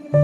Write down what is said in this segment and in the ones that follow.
uNkulunkulu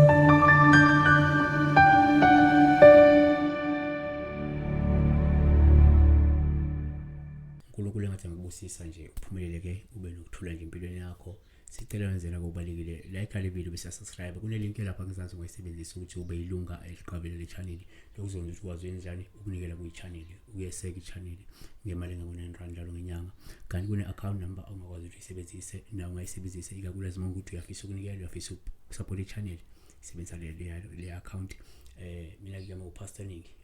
engathi angikubusisa nje uphumelele ube nokuthula nje empilweni yakho. Sicela wenzela okubalekile like le video bese subscribe kunelink lapha ngizansi ngoyisebenzisa ukuthi ube yilunga eliqabele le channel lokuzonza ukuthi ukwazi njani ukunikela ku channel ukuyeseka i channel ngemali engango-9 njalo ngenyanga. Kanti kune account number ongakwazi ukuthi uyisebenzise na ungayisebenzise ikakhulukazi uma ukuthi uyafisa ukunikela uyafisa ukusupport i channel isebenzisa le account. Mina ngiyama uPastor Ningi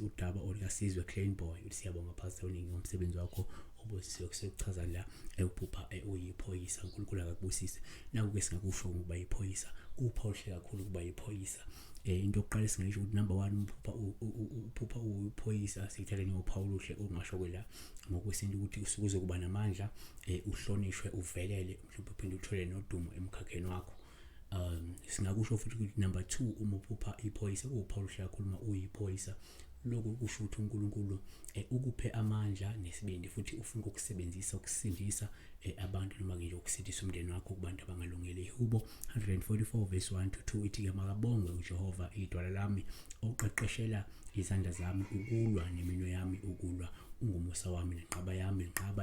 udaba olikasizwe Clean Boy siyabonga Pastor Ningi ngomsebenzi wakho obusisiwe kusechaza la ukuphupha uyiphoyisa. uNkulunkulu akakubusise naku ke singakusho ukuba uyiphoyisa kuphawuhle kakhulu ukuba uyiphoyisa. Into yokuqala singisho ukuthi number 1 uphupha uyiphoyisa siyithathe ngophawuluhle ongasho kwela ngokwesintu ukuthi usukuze kuba namandla uhlonishwe uvelele mhlawumbe uphinde uthole nodumo emkhakheni wakho. Singakusho futhi ukuthi number 2 uma uphupha iphoyisa kuphawulusha kakhulu uyiphoyisa lokho kusho ukuthi uNkulunkulu ukuphe amandla nesibindi futhi ufuna ukusebenzisa ukusindisa abantu noma nje ukusindisa umndeni wakho kubantu abangalungile. Ihubo 144 verse 1 to 2 ithi ke makabongwe uJehova idwala lami oqeqeshela izandla zami ukulwa neminwe yami ukulwa ungumusa wami nenqaba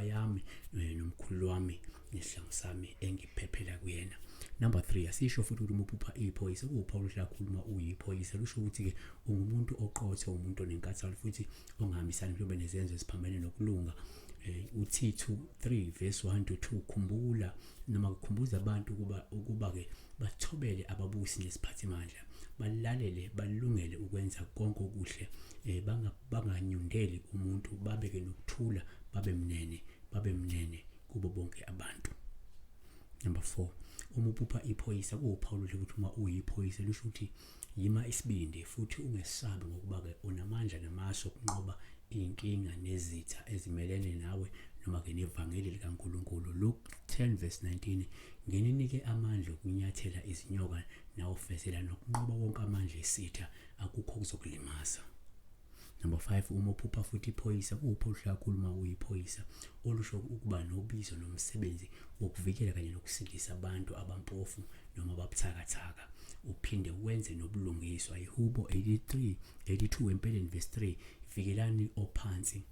yami nomkhulu wami nesihlangu sami engiphephela kuyena. Number 3 asisho futhi ukuthi uphupha iphoyisa kuPawulos lakhuluma uyiphoyisa lusho ukuthi ke ungumuntu oqotho umuntu onenkathalo futhi ongahambisani mhlawumbe nezenzo eziphambene nokulunga. uThithu 3 verse 1 to 2 khumbula noma kukhumbuza abantu ukuba ke bathobele ababusi nesiphathimandla balalele balungele ukwenza konke okuhle banganyundeli umuntu babeke nokuthula babe mnene kubo bonke abantu. Number 4 uma uphupha iphoyisa kuPawulos ukuthi uma uyiphoyisa lusho ukuthi yima isibindi futhi ungesabi ngokuba ke unamandla namaso okunqoba inkinga nezitha ezimelene nawe noma ke nevangeli likaNkulunkulu. Luke 10 verse 19 ngeninike amandla okunyathela izinyoka nawufezela nokunqoba wonke amandla esitha akukho kuzokulimaza. Number 5 uma uphupha futhi iphoyisa kuPawulos lakhuluma uyiphoyisa olusho ukuba nobizo nomsebenzi wokuvikela kanye nokusindisa abantu abampofu noma ababuthakathaka uphinde wenze nobulungiswa. Ihubo 82 empeleni verse 3 vikelani ophansi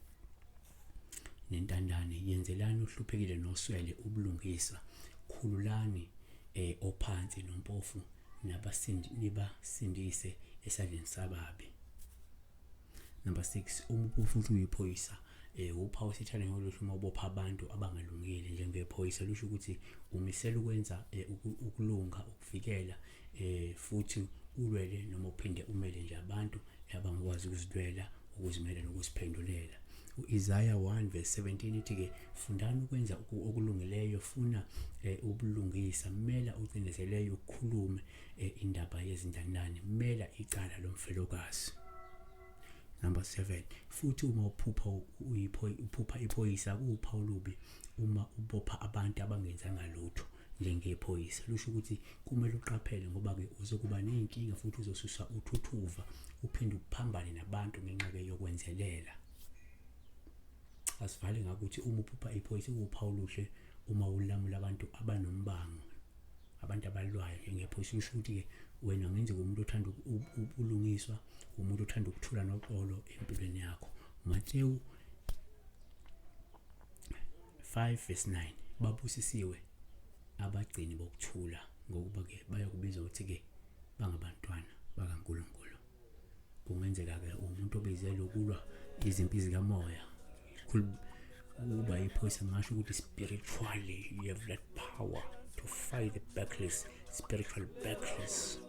nentandane yenzelani ohluphekile noswele ubulungisa khululani ophansi nompofu nibasindise esandleni sababi. Number 6 uphupha futhi uyiphoyisa uphawu sithane ngolosho mawubopha abantu abangalungile njengephoyisa lusho ukuthi umisela ukwenza ukulunga ukuvikela futhi ulwele noma uphinde umele nje abantu abangakwazi ukuzidwela ukuzimela nokuziphendulela. uIsaiah 1 verse 17 ithi ke fundani ukwenza okulungileyo funa ubulungisa mela ucindezeleyo ukukhulume indaba yezindandane mela icala lomfelokazi. Number 7 futhi uma uphupha iphoyisa kuPawulubi uma ubopha abantu abangenzanga lutho njengephoyisa lusho ukuthi kumele uqaphele ngoba ke uzokuba nenkinga futhi uzosusa uthuthuva uphinde uphambane nabantu ngenxa yokwenzelela. Asivale ngakuthi uma uphupha iphoyisa kuPawulos uma ulamula abantu abanombango abantu abalwayo ngephoyisa lusho ukuthi ke wena ngenze umuntu othanda ubulungiswa umuntu othanda ukuthula noxolo empilweni yakho. Mateyu 5 verse 9 babusisiwe abagcini bokuthula ngokuba ke bayakubiza ukuthi ke bangabantwana bakaNkulunkulu. Kungenzeka ke umuntu obizele ukulwa izimpi zikamoya kuba iphoyisa ngasho ukuthi spiritually you have that power to fight the battles, spiritual battles.